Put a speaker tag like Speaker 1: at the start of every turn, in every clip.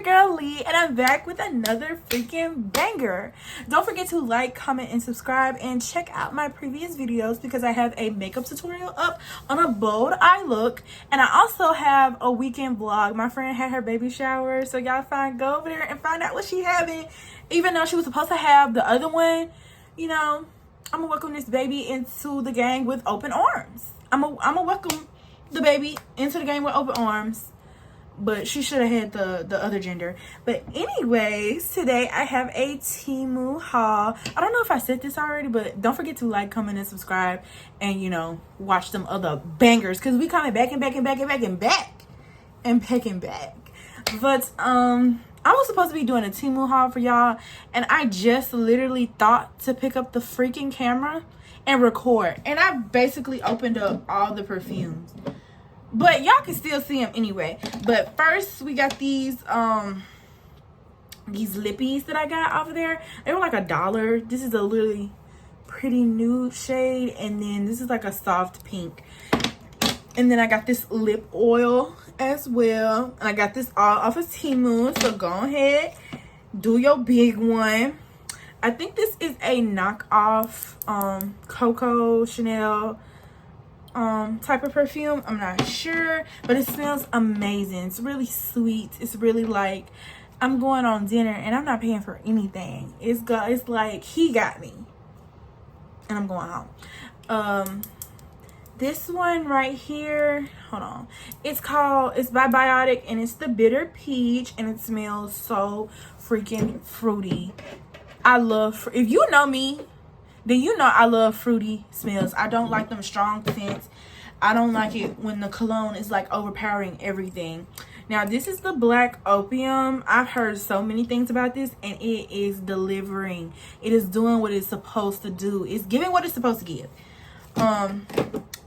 Speaker 1: girl Lee, and I'm back with another freaking banger. Don't forget to like, comment, and subscribe, and check out my previous videos because I have a makeup tutorial up on a bold eye look, and I also have a weekend vlog. My friend had her baby shower, so y'all go over there and find out what she having. Even though she was supposed to have the other one, you know, I'm gonna welcome this baby into the gang with open arms. I'm gonna welcome the baby into the game with open arms, but she should have had the other gender. But anyways, today I have a Temu haul. I don't know if I said this already, but don't forget to like, comment, and subscribe, and you know, watch them other bangers because we coming back and back and back and back and back and pecking back. But I was supposed to be doing a Temu haul for y'all, and I just literally thought to pick up the freaking camera and record, and I basically opened up all the perfumes, but y'all can still see them anyway. But first we got these lippies that I got over there. They were like $1. This is a really pretty nude shade, and then this is like a soft pink. And then I got this lip oil as well, and I got this all off of Temu, so go ahead, do your big one. I think this is a knockoff Coco Chanel type of perfume. I'm not sure, but it smells amazing. It's really sweet. It's really like I'm going on dinner and I'm not paying for anything. It's like he got me and I'm going home. This one right here, hold on, it's by Biotic, and it's the bitter peach, and it smells so freaking fruity. I love, if you know me, then you know I love fruity smells. I don't like them strong scents. I don't like it when the cologne is like overpowering everything. Now this is the Black Opium. I've heard so many things about this, and it is delivering. It is doing what it's supposed to do. It's giving what it's supposed to give.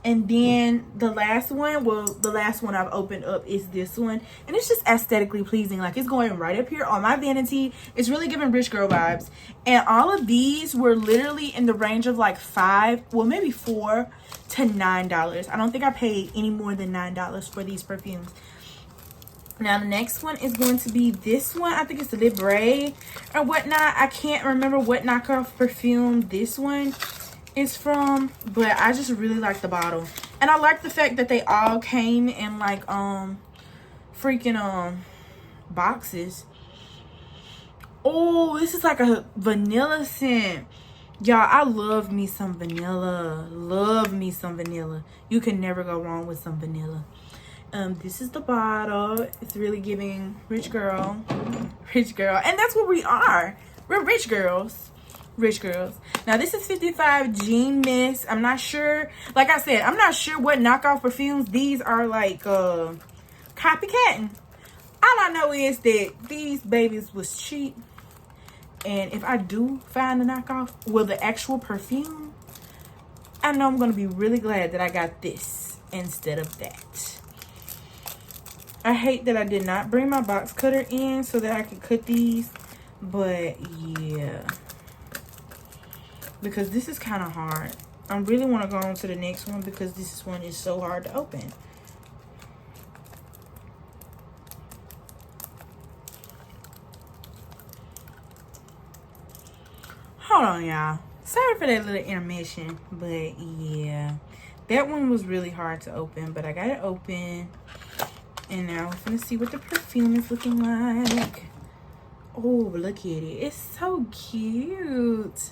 Speaker 1: And then the last one, well, the last one I've opened up is this one, and it's just aesthetically pleasing. Like, it's going right up here on my vanity. It's really giving rich girl vibes, and all of these were literally in the range of like $5, well, maybe $4 to $9. I don't think I paid any more than $9 for these perfumes. Now the next one is going to be this one. I think it's the Libre or whatnot. I can't remember what knockoff perfume this one is from, but I just really like the bottle, and I like the fact that they all came in like freaking boxes. Oh, this is like a vanilla scent, y'all. I love me some vanilla. You can never go wrong with some vanilla. This is the bottle. It's really giving rich girl, and that's what we are. We're rich girls. Now this is 55 Jean Mist. I'm not sure, like I said, I'm not sure what knockoff perfumes these are, like copycatting. All I know is that these babies was cheap, and if I do find a knockoff, well, the actual perfume, I know I'm gonna be really glad that I got this instead of that. I hate that I did not bring my box cutter in so that I could cut these, but yeah, because this is kind of hard. I really want to go on to the next one because this one is so hard to open. Hold on, y'all. Sorry for that little intermission, but yeah, that one was really hard to open, but I got it open, and now we're gonna see what the perfume is looking like. Oh, look at it. It's so cute.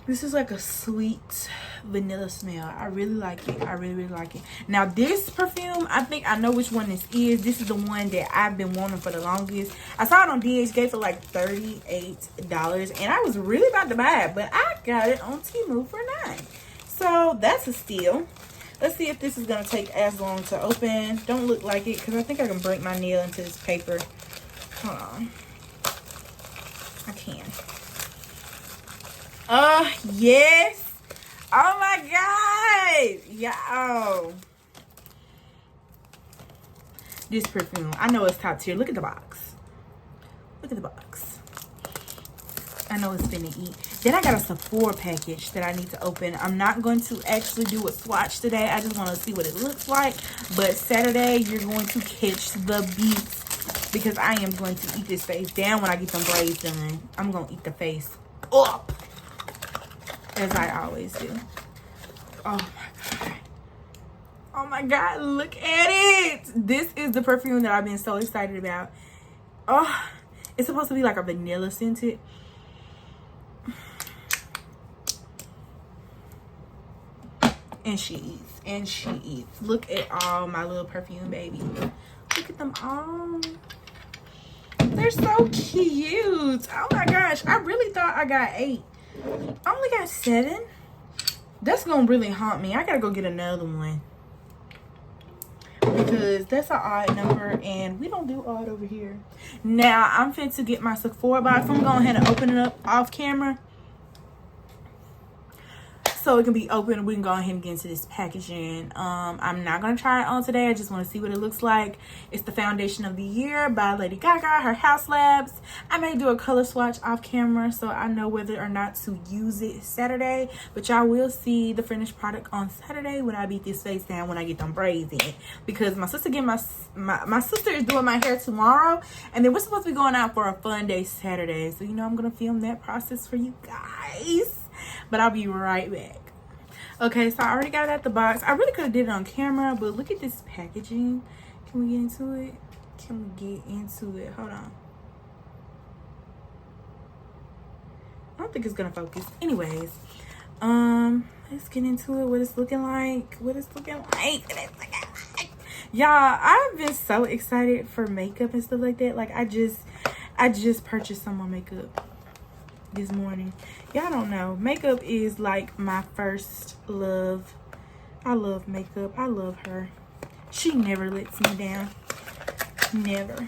Speaker 1: This is like a sweet vanilla smell. I really like it. I really like it. Now this perfume, I think I know which one this is. This is the one that I've been wanting for the longest. I saw it on DHgate for like $38, and I was really about to buy it, but I got it on Temu for $9. So that's a steal. Let's see if this is gonna take as long to open. Don't look like it, because I think I can break my nail into this paper. Hold on. I can. Yes. Oh my god. Yo. This perfume, I know it's top tier. Look at the box. I know it's finna eat. Then I got a Sephora package that I need to open. I'm not going to actually do a swatch today. I just want to see what it looks like. But Saturday, you're going to catch the beats because I am going to eat this face down when I get them braids done. I'm going to eat the face up as I always do. Oh my God. Oh my God, look at it. This is the perfume that I've been so excited about. Oh, it's supposed to be like a vanilla scented. And she eats, and she eats. Look at all my little perfume babies. Look at them all. They're so cute. Oh my gosh, I really thought I got 8. I only got 7. That's gonna really haunt me. I gotta go get another one. Because that's an odd number, and we don't do odd over here. Now, I'm fit to get my Sephora box. I'm going ahead and open it up off camera, so it can be open. We can go ahead and get into this packaging. I'm not gonna try it on today. I just want to see what it looks like. It's the Foundation of the Year by Lady Gaga, her House Labs. I may do a color swatch off camera so I know whether or not to use it Saturday, but y'all will see the finished product on Saturday when I beat this face down, when I get them braids in, because my sister my sister is doing my hair tomorrow, and then we're supposed to be going out for a fun day Saturday, so you know I'm gonna film that process for you guys. But I'll be right back. Okay, so I already got it at the box. I really could have did it on camera, but look at this packaging. Can we get into it? Can we get into it? Hold on. I don't think it's gonna focus. Anyways, let's get into it. What it's looking like. What it's looking like. Y'all, I've been so excited for makeup and stuff like that. Like I just purchased some more makeup this morning. Y'all don't know, makeup is like my first love. I love makeup. I love her. She never lets me down. Never.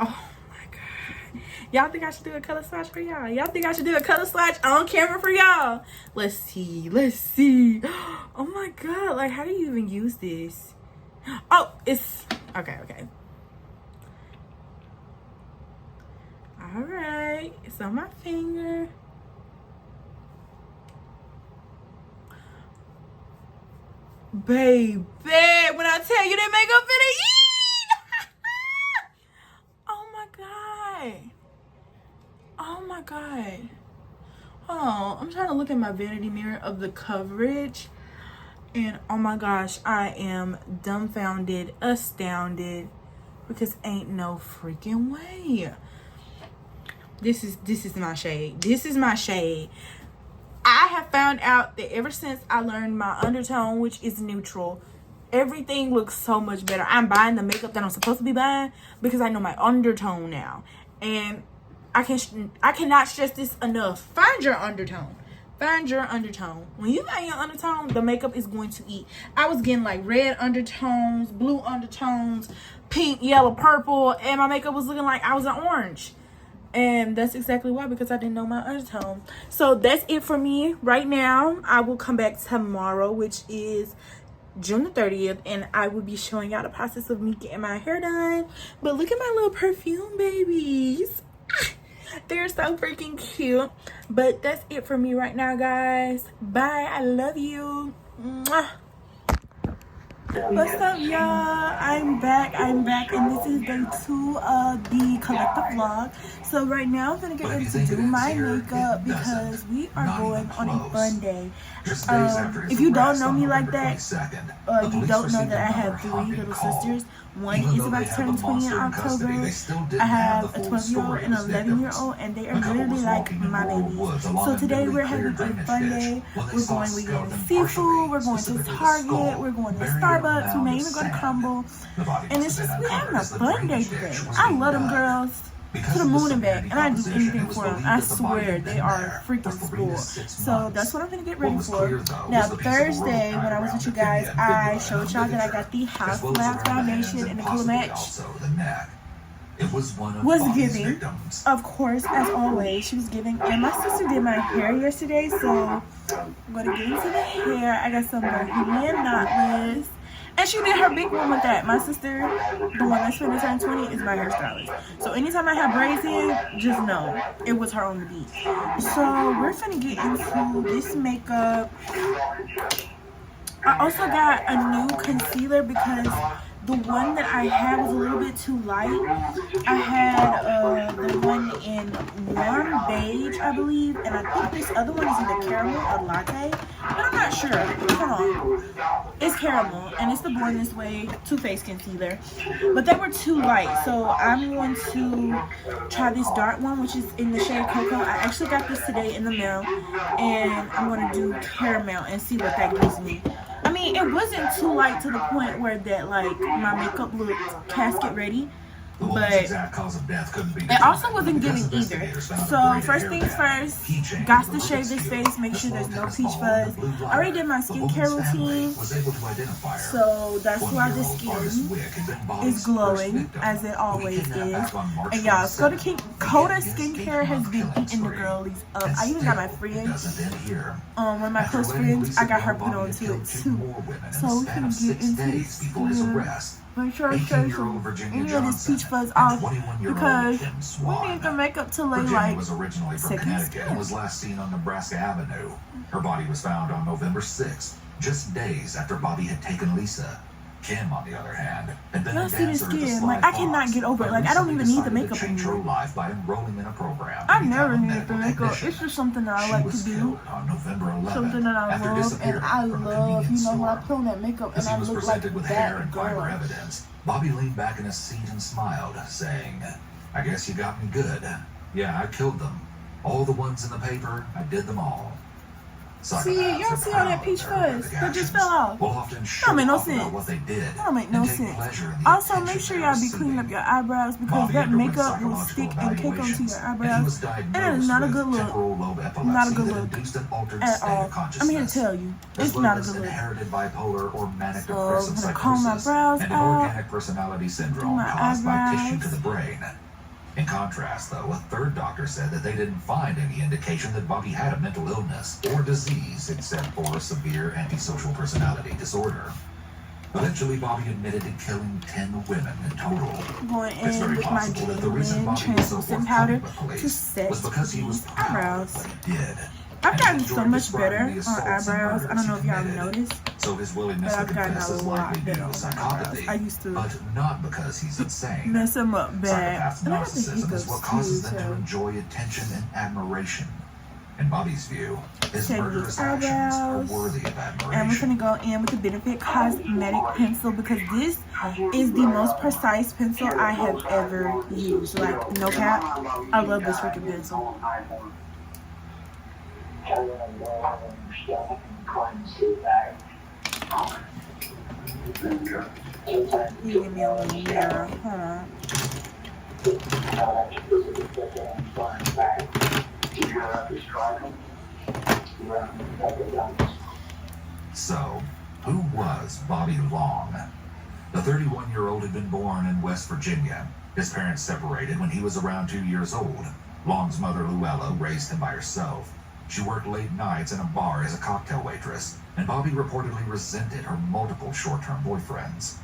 Speaker 1: Oh my God. Y'all think I should do a color swatch for y'all? Y'all think I should do a color swatch on camera for y'all? Let's see. Let's see. Oh my God. Like, how do you even use this? Oh, it's okay. All right, it's on my finger. Baby, when I tell you that makeup finna eat. Oh my God. Oh my God. Hold on, I'm trying to look at my vanity mirror of the coverage. And oh my gosh, I am dumbfounded, astounded, because ain't no freaking way. This is my shade. This is my shade. I have found out that ever since I learned my undertone, which is neutral, everything looks so much better. I'm buying the makeup that I'm supposed to be buying because I know my undertone now. And I cannot stress this enough. Find your undertone. Find your undertone. When you find your undertone, the makeup is going to eat. I was getting like red undertones, blue undertones, pink, yellow, purple, and my makeup was looking like I was an orange. And that's exactly why, because I didn't know my undertone. So that's it for me right now. I will come back tomorrow, which is June the 30th, and I will be showing y'all the process of me getting my hair done. But look at my little perfume babies. They're so freaking cute. But that's it for me right now, guys. Bye. I love you. Mwah. What's up, y'all? I'm back, and this is day 2 of the collective vlog. So right now I'm gonna get ready to do my makeup because we are going on a fun day. If you don't know me like that, you don't know that I have 3 little sisters. One is about to turn 20 in October. I have a 12-year-old and an 11-year-old, and they are literally like my babies. So today we're having a fun day. We're going to seafood, we're going to Target, we're going to Starbucks, we may even go to Crumble. And it's just, we're having a fun day today. I love them girls to the moon and back, and I do anything for them. I swear, they are freaking spoiled. So that's what I'm gonna get ready for. Now Thursday, when I was with you guys, I showed y'all that I got the House Labs Foundation in the color match. Was giving, of course, as always, she was giving. And my sister did my hair yesterday, so I'm gonna get into the hair. I got some Bohemian knotless. And she did her big one with that. My sister, the one that's finna turn 20, is my hairstylist. So anytime I have braids in, just know it was her on the beat. So we're finna get into this makeup. I also got a new concealer because the one that I had was a little bit too light. I had the one in warm beige, I believe, and I think this other one is either caramel or latte, but I'm not sure. Hold on. It's caramel, and it's the Born This Way Too Faced concealer, but they were too light, so I'm going to try this dark one, which is in the shade Cocoa. I actually got this today in the mail, and I'm going to do caramel and see what that gives me. I mean, it wasn't too light to the point where that, like, my makeup looked casket ready, but it also wasn't giving either. So first things first, got to shave this face, make sure there's no peach fuzz. I already did my skincare routine, so that's why the skin is glowing, as it always is. And y'all, Coda Skincare has been eating the girlies up. I even got my friend, one of my close friends, I got her put on to it too. So we can get into this. Make sure I shave any of this peach fuzz off because we need the makeup to lay like seconds.
Speaker 2: And was last seen on Nebraska Avenue. Her body was found on November 6th, just days after Bobby had taken Lisa. Kim, on the other hand, had been
Speaker 1: y'all see this skin? Like, I cannot get over it. Like, I don't even need the makeup anymore.
Speaker 2: Life by enrolling in a program.
Speaker 1: I never needed the makeup. It's just something that I like to do. Something that I love, and I love, you know, when I put on that makeup and I look like that girl.
Speaker 2: Evidence, Bobby leaned back in his seat and smiled, saying, "I guess you got me good. Yeah, I killed them. All the ones in the paper, I did them all."
Speaker 1: See, y'all see all that peach fuzz that just fell off? That don't make no sense. That don't make no sense. Also, make sure y'all be cleaning up your eyebrows because that makeup will stick and cake onto your eyebrows. And it is not a good look. Not a good look at all. I'm here to tell you, it's not a good look. So, I'm gonna comb my brows out, do my eyebrows.
Speaker 2: In contrast, though, a third doctor said that they didn't find any indication that Bobby had a mental illness or disease except for a severe antisocial personality disorder. Eventually, Bobby admitted to killing 10 women in total.
Speaker 1: Going in with my genuine translucent powder to set these eyebrows. I've gotten so much better on eyebrows. I don't know if y'all noticed,
Speaker 2: so his willingness
Speaker 1: but I've gotten a lot better on eyebrows. I used to mess them up bad. And I have the hiccups
Speaker 2: what causes
Speaker 1: too,
Speaker 2: them to enjoy attention and admiration. In Bobby's view, his murderous actions are worthy of admiration.
Speaker 1: And we're gonna go in with the Benefit Cosmetic pencil because this is the most precise pencil I have ever used. Like, no cap, I love this freaking pencil. You give me a little mirror, huh?
Speaker 2: So, who was Bobby Long? The 31-year-old had been born in West Virginia. His parents separated when he was around 2 years old. Long's mother, Luella, raised him by herself. She worked late nights in a bar as a cocktail waitress, and Bobby reportedly resented her multiple short-term boyfriends.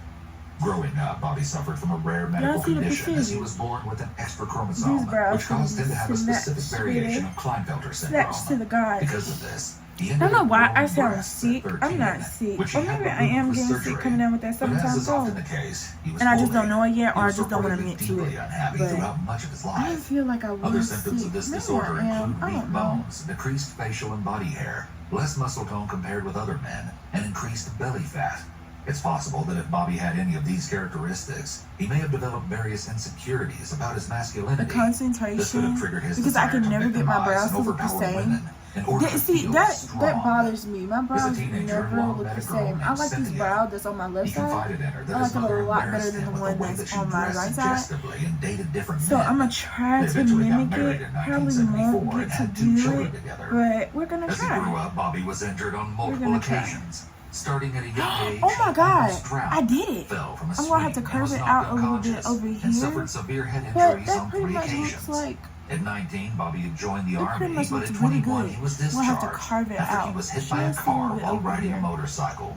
Speaker 2: Growing up, Bobby suffered from a rare medical condition as he was born with an extra chromosome, which caused him to have a specific variation of Klinefelter syndrome. Because of this,
Speaker 1: I don't know why I sound sick. I'm not sick. Or maybe I am getting sick coming down with that summertime cold. And I just don't know it yet, or I just don't want to admit to it. But I don't feel like I was sick.
Speaker 2: Symptoms of this disorder include weak bones, decreased facial and body hair, less muscle tone compared with other men, and increased belly fat. It's possible that if Bobby had any of these characteristics, he may have developed various insecurities about his masculinity.
Speaker 1: The concentration, because I can never get my brows to look the same. See, that bothers me. My brows never look the same. I like this brow that's on my left side. I like it a lot better than the one that's on my right side. So I'm going to try to mimic it. Probably won't get to do it, but we're going to try.
Speaker 2: Bobby was injured on multiple occasions. Starting at a young age,
Speaker 1: oh my God, I did it. I'm going to have to curve it out a little bit over here. But that pretty much looks like...
Speaker 2: At 19, Bobby had joined the army,
Speaker 1: but
Speaker 2: at 21, he was discharged
Speaker 1: we'll have to carve it
Speaker 2: after
Speaker 1: out.
Speaker 2: he was hit by a car while riding a motorcycle.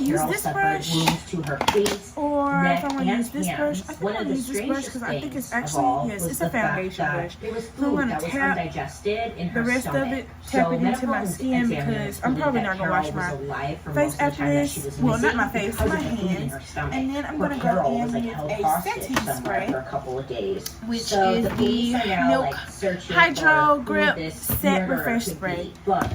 Speaker 1: to use
Speaker 3: Carol
Speaker 1: this
Speaker 3: suffered
Speaker 1: brush
Speaker 3: wounds to her face,
Speaker 1: or
Speaker 3: neck,
Speaker 1: if I want to
Speaker 3: and
Speaker 1: use this brush.
Speaker 3: hands.
Speaker 1: I think
Speaker 3: One
Speaker 1: I
Speaker 3: of
Speaker 1: want
Speaker 3: the
Speaker 1: to use this brush
Speaker 3: strangest
Speaker 1: because I think it's
Speaker 3: things of all
Speaker 1: actually, yes,
Speaker 3: was
Speaker 1: it's
Speaker 3: the
Speaker 1: a
Speaker 3: fact
Speaker 1: foundation
Speaker 3: that
Speaker 1: brush.
Speaker 3: there was
Speaker 1: So I'm
Speaker 3: food
Speaker 1: going
Speaker 3: that
Speaker 1: to
Speaker 3: was
Speaker 1: tap
Speaker 3: undigested in
Speaker 1: the
Speaker 3: her
Speaker 1: rest
Speaker 3: stomach.
Speaker 1: of it, tap
Speaker 3: So
Speaker 1: it into my
Speaker 3: medical
Speaker 1: skin
Speaker 3: examiners
Speaker 1: because I'm
Speaker 3: believe
Speaker 1: probably
Speaker 3: that
Speaker 1: not going to
Speaker 3: Carol
Speaker 1: wash
Speaker 3: was
Speaker 1: my
Speaker 3: alive for
Speaker 1: face
Speaker 3: most of the
Speaker 1: after
Speaker 3: time that
Speaker 1: this.
Speaker 3: she was
Speaker 1: Well, not
Speaker 3: missing
Speaker 1: my face,
Speaker 3: because
Speaker 1: my
Speaker 3: of the food in
Speaker 1: hands.
Speaker 3: her stomach.
Speaker 1: And then I'm
Speaker 3: Poor
Speaker 1: going to go
Speaker 3: Carol
Speaker 1: in
Speaker 3: was like
Speaker 1: with
Speaker 3: held
Speaker 1: a
Speaker 3: hostage
Speaker 1: setting
Speaker 3: somewhere
Speaker 1: spray,
Speaker 3: for a couple of days.
Speaker 1: which
Speaker 3: So
Speaker 1: is
Speaker 3: the police
Speaker 1: the
Speaker 3: are now
Speaker 1: Milk
Speaker 3: like searching
Speaker 1: Hydro
Speaker 3: for
Speaker 1: Grip
Speaker 3: who this
Speaker 1: Set
Speaker 3: murderer
Speaker 1: Refresh
Speaker 3: could
Speaker 1: Spray.
Speaker 3: be. But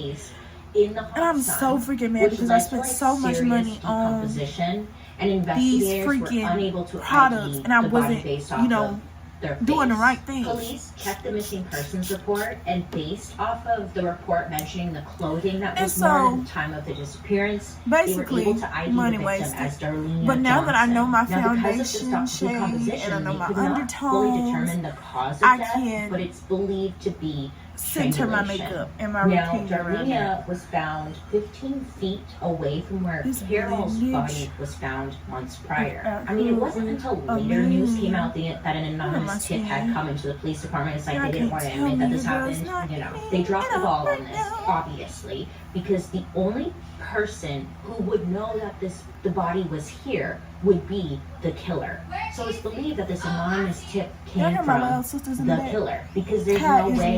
Speaker 3: days in the hot
Speaker 1: And I'm
Speaker 3: sun,
Speaker 1: so freaking mad
Speaker 3: which
Speaker 1: because I
Speaker 3: led to,
Speaker 1: spent
Speaker 3: like,
Speaker 1: so much
Speaker 3: serious
Speaker 1: money on
Speaker 3: decomposition, and
Speaker 1: these
Speaker 3: investigators were
Speaker 1: freaking
Speaker 3: unable to
Speaker 1: products,
Speaker 3: ID
Speaker 1: and I
Speaker 3: the body
Speaker 1: wasn't,
Speaker 3: based
Speaker 1: you
Speaker 3: off
Speaker 1: know,
Speaker 3: of their
Speaker 1: doing the
Speaker 3: face.
Speaker 1: right thing.
Speaker 3: Police checked the missing persons report, and based off of the report mentioning the clothing that was
Speaker 1: And so,
Speaker 3: worn at the time of the disappearance,
Speaker 1: basically,
Speaker 3: they were able to ID
Speaker 1: money
Speaker 3: the victim
Speaker 1: wasted.
Speaker 3: as Darlene
Speaker 1: But now that I know my
Speaker 3: Johnson. Now, because of
Speaker 1: foundation
Speaker 3: the
Speaker 1: shade
Speaker 3: decomposition,
Speaker 1: and I know
Speaker 3: they
Speaker 1: my
Speaker 3: could not fully
Speaker 1: undertones,
Speaker 3: determine the cause of
Speaker 1: I
Speaker 3: death,
Speaker 1: can
Speaker 3: but it's believed to be
Speaker 1: center my
Speaker 3: strangulation.
Speaker 1: makeup and my
Speaker 3: Now,
Speaker 1: routine around
Speaker 3: Darlene was found 15 feet away from where
Speaker 1: This
Speaker 3: Carol's
Speaker 1: bitch.
Speaker 3: body was found months prior.
Speaker 1: Without
Speaker 3: I mean, it wasn't until
Speaker 1: a
Speaker 3: later news
Speaker 1: man.
Speaker 3: came out that an anonymous tip had come into the police department. It's like they didn't want to admit that this happened. You know, they dropped the ball on this, obviously, because the only person who would know that the body was here would be the killer. So it's believed that this anonymous tip came from the killer, because there's no way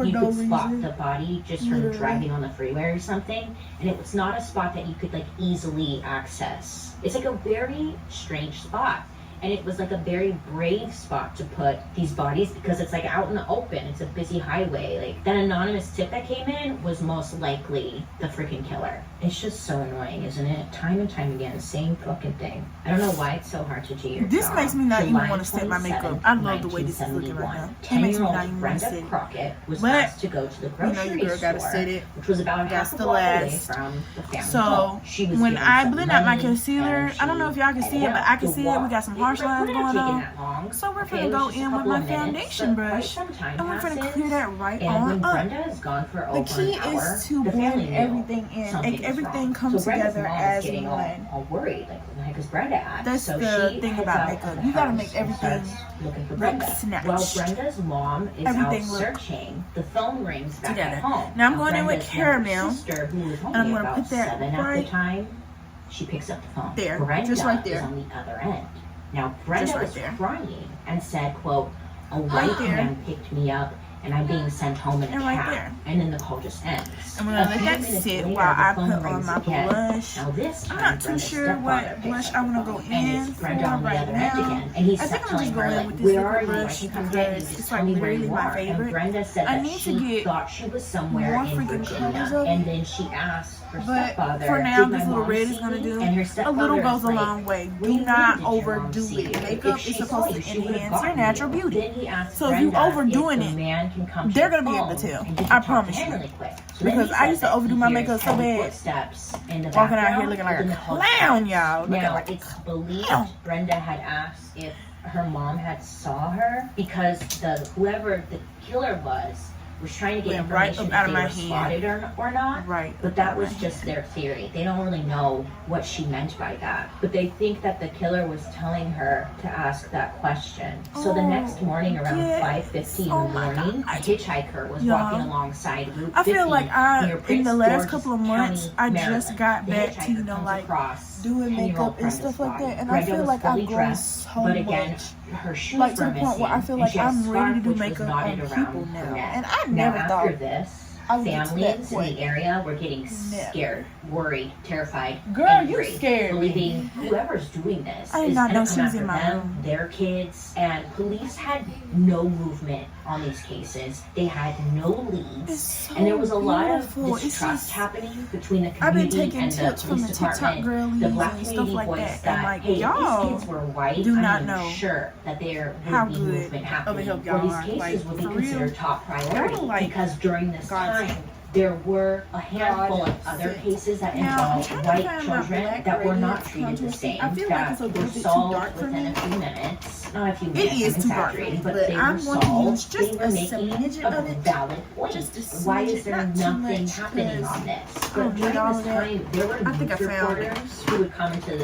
Speaker 3: you could spot the body just from driving on the freeway or something, and it was not a spot that you could like easily access. It's like a very strange spot. And it was like a very brave spot to put these bodies, because it's like out in the open. It's a busy highway. Like, that anonymous tip that came in was most likely the freaking killer. It's just so annoying, isn't it? Time and time again, same fucking thing. I don't know why it's so hard to do your
Speaker 1: This
Speaker 3: job.
Speaker 1: makes me not even
Speaker 3: July
Speaker 1: want to set my
Speaker 3: 27th,
Speaker 1: makeup. I love the way this is looking right now. It makes me not even want to set
Speaker 3: Brenda
Speaker 1: it.
Speaker 3: Crockett was
Speaker 1: But,
Speaker 3: asked to go to the grocery
Speaker 1: your girl gotta
Speaker 3: store,
Speaker 1: set it.
Speaker 3: which was about half a
Speaker 1: the
Speaker 3: block away
Speaker 1: last.
Speaker 3: from the family
Speaker 1: So
Speaker 3: home. She was
Speaker 1: when
Speaker 3: given
Speaker 1: I
Speaker 3: some
Speaker 1: blend out my
Speaker 3: money,
Speaker 1: concealer,
Speaker 3: and
Speaker 1: I don't know if y'all can
Speaker 3: she
Speaker 1: see it, but I can see it. We got some harsh lines going on. So we're
Speaker 3: Okay,
Speaker 1: gonna
Speaker 3: it
Speaker 1: go
Speaker 3: was just a
Speaker 1: in with
Speaker 3: couple
Speaker 1: my
Speaker 3: of minutes,
Speaker 1: foundation
Speaker 3: but quite
Speaker 1: brush,
Speaker 3: some time
Speaker 1: and we're gonna
Speaker 3: passes,
Speaker 1: clear that right
Speaker 3: and when
Speaker 1: on up.
Speaker 3: Brenda is gone for
Speaker 1: The
Speaker 3: over
Speaker 1: key
Speaker 3: an hour,
Speaker 1: is to
Speaker 3: the family
Speaker 1: blend
Speaker 3: knew
Speaker 1: everything in,
Speaker 3: something
Speaker 1: like
Speaker 3: was
Speaker 1: everything
Speaker 3: wrong.
Speaker 1: comes
Speaker 3: So Brenda's
Speaker 1: together
Speaker 3: mom is
Speaker 1: as
Speaker 3: getting
Speaker 1: one.
Speaker 3: all worried, like what the heck is Brenda at?
Speaker 1: That's
Speaker 3: so
Speaker 1: the
Speaker 3: she
Speaker 1: thing
Speaker 3: heads
Speaker 1: about
Speaker 3: out
Speaker 1: makeup.
Speaker 3: of the
Speaker 1: You gotta
Speaker 3: house
Speaker 1: make
Speaker 3: and
Speaker 1: everything
Speaker 3: starts looking for
Speaker 1: look
Speaker 3: Brenda.
Speaker 1: snatched.
Speaker 3: While Brenda's mom is
Speaker 1: Everything
Speaker 3: out
Speaker 1: look
Speaker 3: searching, the phone rings back
Speaker 1: together.
Speaker 3: at home.
Speaker 1: Now I'm going in with
Speaker 3: Brenda's younger
Speaker 1: caramel,
Speaker 3: sister, who was
Speaker 1: and I'm
Speaker 3: only
Speaker 1: gonna
Speaker 3: about
Speaker 1: put that
Speaker 3: 7 at
Speaker 1: right
Speaker 3: the time, she picks up the phone.
Speaker 1: there,
Speaker 3: Brenda
Speaker 1: just right there.
Speaker 3: is on the other end. Now Brenda
Speaker 1: right
Speaker 3: was
Speaker 1: there.
Speaker 3: crying and said, quote, "A white
Speaker 1: there.
Speaker 3: man picked me up and I'm being sent home in a
Speaker 1: And right
Speaker 3: cab."
Speaker 1: there.
Speaker 3: And then the call just ends.
Speaker 1: I'm gonna let that sit while I put on my blush.
Speaker 3: Now this
Speaker 1: I'm
Speaker 3: time,
Speaker 1: not too
Speaker 3: Brenda's
Speaker 1: sure
Speaker 3: stepfather
Speaker 1: what
Speaker 3: picks
Speaker 1: blush
Speaker 3: up
Speaker 1: I
Speaker 3: the
Speaker 1: wanna
Speaker 3: phone,
Speaker 1: go
Speaker 3: and
Speaker 1: in
Speaker 3: it's Brenda
Speaker 1: for
Speaker 3: on the
Speaker 1: right
Speaker 3: other end
Speaker 1: now.
Speaker 3: again. And he's
Speaker 1: I think I'm
Speaker 3: telling
Speaker 1: just
Speaker 3: her,
Speaker 1: going
Speaker 3: like,
Speaker 1: with this
Speaker 3: where
Speaker 1: liquid
Speaker 3: are you? I
Speaker 1: brush
Speaker 3: can come get you.
Speaker 1: because
Speaker 3: Just
Speaker 1: it's
Speaker 3: tell
Speaker 1: like
Speaker 3: me where
Speaker 1: literally
Speaker 3: you
Speaker 1: my
Speaker 3: are. And
Speaker 1: favorite.
Speaker 3: Brenda said
Speaker 1: I
Speaker 3: that
Speaker 1: need to
Speaker 3: she
Speaker 1: get
Speaker 3: thought she was somewhere
Speaker 1: more
Speaker 3: in
Speaker 1: freaking colors
Speaker 3: Virginia.
Speaker 1: of it.
Speaker 3: And then she asked her
Speaker 1: But
Speaker 3: stepfather,
Speaker 1: for now,
Speaker 3: "Did my
Speaker 1: this little
Speaker 3: mom
Speaker 1: red
Speaker 3: see
Speaker 1: is gonna
Speaker 3: me?"
Speaker 1: do
Speaker 3: And her
Speaker 1: a
Speaker 3: stepfather
Speaker 1: little
Speaker 3: is
Speaker 1: goes a
Speaker 3: like,
Speaker 1: long way.
Speaker 3: "What
Speaker 1: Do
Speaker 3: you mean,
Speaker 1: not
Speaker 3: did your mom
Speaker 1: overdo
Speaker 3: see
Speaker 1: it.
Speaker 3: you?
Speaker 1: Makeup
Speaker 3: If she
Speaker 1: is supposed
Speaker 3: saw
Speaker 1: to
Speaker 3: you, she would've
Speaker 1: enhance your
Speaker 3: gotten
Speaker 1: natural
Speaker 3: you."
Speaker 1: beauty.
Speaker 3: Then he asked
Speaker 1: So if you
Speaker 3: Brenda
Speaker 1: overdoing
Speaker 3: if the
Speaker 1: it,
Speaker 3: man can come to
Speaker 1: they're
Speaker 3: the
Speaker 1: gonna be able to
Speaker 3: phone
Speaker 1: tell.
Speaker 3: and just
Speaker 1: I
Speaker 3: talk to
Speaker 1: promise
Speaker 3: him
Speaker 1: you.
Speaker 3: really quick. So then
Speaker 1: Because
Speaker 3: he
Speaker 1: I
Speaker 3: said
Speaker 1: used to
Speaker 3: that
Speaker 1: overdo
Speaker 3: he
Speaker 1: my
Speaker 3: hears
Speaker 1: makeup so
Speaker 3: heavy
Speaker 1: bad.
Speaker 3: footsteps in the
Speaker 1: Walking out here
Speaker 3: background
Speaker 1: looking like
Speaker 3: within
Speaker 1: a
Speaker 3: the close
Speaker 1: clown,
Speaker 3: house.
Speaker 1: y'all. Looking
Speaker 3: Now,
Speaker 1: like a
Speaker 3: it's believed
Speaker 1: clown.
Speaker 3: Brenda had asked if her mom had saw her, because whoever the killer was trying to get
Speaker 1: Went right
Speaker 3: information
Speaker 1: up out
Speaker 3: if
Speaker 1: of
Speaker 3: they
Speaker 1: my
Speaker 3: were
Speaker 1: hand.
Speaker 3: spotted or not.
Speaker 1: Right.
Speaker 3: But that was just their theory. They don't really know what she meant by that. But they think that the killer was telling her to ask that question. So the next morning around
Speaker 1: yes.
Speaker 3: 5:50 in
Speaker 1: Oh
Speaker 3: the
Speaker 1: my
Speaker 3: morning,
Speaker 1: God.
Speaker 3: a hitchhiker was
Speaker 1: Y'all,
Speaker 3: walking alongside Route 50
Speaker 1: I feel like
Speaker 3: near
Speaker 1: in
Speaker 3: Prince
Speaker 1: the last
Speaker 3: George's
Speaker 1: couple of months,
Speaker 3: County,
Speaker 1: I
Speaker 3: Maryland.
Speaker 1: just got
Speaker 3: The
Speaker 1: back to,
Speaker 3: hitchhiker comes
Speaker 1: like,
Speaker 3: across
Speaker 1: doing
Speaker 3: 10-year-old
Speaker 1: makeup and
Speaker 3: Brenda's
Speaker 1: stuff like
Speaker 3: body.
Speaker 1: that. And
Speaker 3: Brenda
Speaker 1: I feel
Speaker 3: was
Speaker 1: like
Speaker 3: fully
Speaker 1: I've grown
Speaker 3: dressed,
Speaker 1: so
Speaker 3: but again,
Speaker 1: much.
Speaker 3: her shoes
Speaker 1: Like to
Speaker 3: were
Speaker 1: the point where I
Speaker 3: missing,
Speaker 1: feel
Speaker 3: and
Speaker 1: like
Speaker 3: she had a
Speaker 1: I'm ready to
Speaker 3: scarf
Speaker 1: do
Speaker 3: which was
Speaker 1: makeup
Speaker 3: knotted
Speaker 1: on
Speaker 3: around
Speaker 1: people
Speaker 3: her
Speaker 1: now.
Speaker 3: neck.
Speaker 1: And I
Speaker 3: Now
Speaker 1: never
Speaker 3: after
Speaker 1: thought
Speaker 3: this,
Speaker 1: I would get to that
Speaker 3: families in
Speaker 1: point.
Speaker 3: the area were getting
Speaker 1: Never.
Speaker 3: scared, worried, terrified,
Speaker 1: Girl,
Speaker 3: angry,
Speaker 1: you scared me.
Speaker 3: believing whoever's doing this
Speaker 1: I did
Speaker 3: is
Speaker 1: not
Speaker 3: going
Speaker 1: know
Speaker 3: to
Speaker 1: she
Speaker 3: come
Speaker 1: was
Speaker 3: after
Speaker 1: in my
Speaker 3: them,
Speaker 1: room.
Speaker 3: their kids, and police had no movement on these cases. They had no
Speaker 1: It's
Speaker 3: leads,
Speaker 1: so
Speaker 3: and there was a lot of
Speaker 1: beautiful. It's
Speaker 3: distrust
Speaker 1: just-
Speaker 3: happening between the
Speaker 1: I've been
Speaker 3: community
Speaker 1: taking
Speaker 3: and the
Speaker 1: tips from
Speaker 3: police
Speaker 1: the TikTok
Speaker 3: department.
Speaker 1: girlies
Speaker 3: The black
Speaker 1: and stuff
Speaker 3: community
Speaker 1: like
Speaker 3: voiced
Speaker 1: that. And
Speaker 3: that,
Speaker 1: like,
Speaker 3: hey,
Speaker 1: y'all
Speaker 3: these kids were white.
Speaker 1: do not
Speaker 3: I'm
Speaker 1: know
Speaker 3: sure that there
Speaker 1: how
Speaker 3: would be
Speaker 1: good
Speaker 3: movement
Speaker 1: of a
Speaker 3: happening,
Speaker 1: help
Speaker 3: or
Speaker 1: y'all
Speaker 3: these
Speaker 1: are.
Speaker 3: cases
Speaker 1: Like,
Speaker 3: would be
Speaker 1: for real.
Speaker 3: considered top priority,
Speaker 1: Y'all, like,
Speaker 3: because during this
Speaker 1: God's
Speaker 3: time there were a handful of other
Speaker 1: sent.
Speaker 3: cases that
Speaker 1: Now, I'm
Speaker 3: involved
Speaker 1: trying to
Speaker 3: white
Speaker 1: find my
Speaker 3: children
Speaker 1: black
Speaker 3: that were not
Speaker 1: radiance
Speaker 3: treated the
Speaker 1: contour.
Speaker 3: same,
Speaker 1: I feel like
Speaker 3: that
Speaker 1: it's a
Speaker 3: were
Speaker 1: little bit too
Speaker 3: solved
Speaker 1: dark for
Speaker 3: within
Speaker 1: me.
Speaker 3: a few minutes. Not a few
Speaker 1: It
Speaker 3: minutes,
Speaker 1: is
Speaker 3: I'm
Speaker 1: too dark for me,
Speaker 3: exaggerating, but
Speaker 1: but
Speaker 3: they
Speaker 1: I'm
Speaker 3: were
Speaker 1: going to
Speaker 3: solved.
Speaker 1: use just
Speaker 3: They were
Speaker 1: a
Speaker 3: making
Speaker 1: smidget
Speaker 3: a
Speaker 1: of it.
Speaker 3: valid point.
Speaker 1: Just a
Speaker 3: Why is
Speaker 1: smidget,
Speaker 3: there
Speaker 1: not too
Speaker 3: nothing
Speaker 1: much,
Speaker 3: happening
Speaker 1: 'cause
Speaker 3: on this?
Speaker 1: I don't
Speaker 3: But
Speaker 1: need
Speaker 3: during
Speaker 1: all
Speaker 3: this
Speaker 1: of that.
Speaker 3: time, there were
Speaker 1: I think I
Speaker 3: news
Speaker 1: found it.
Speaker 3: reporters who would come into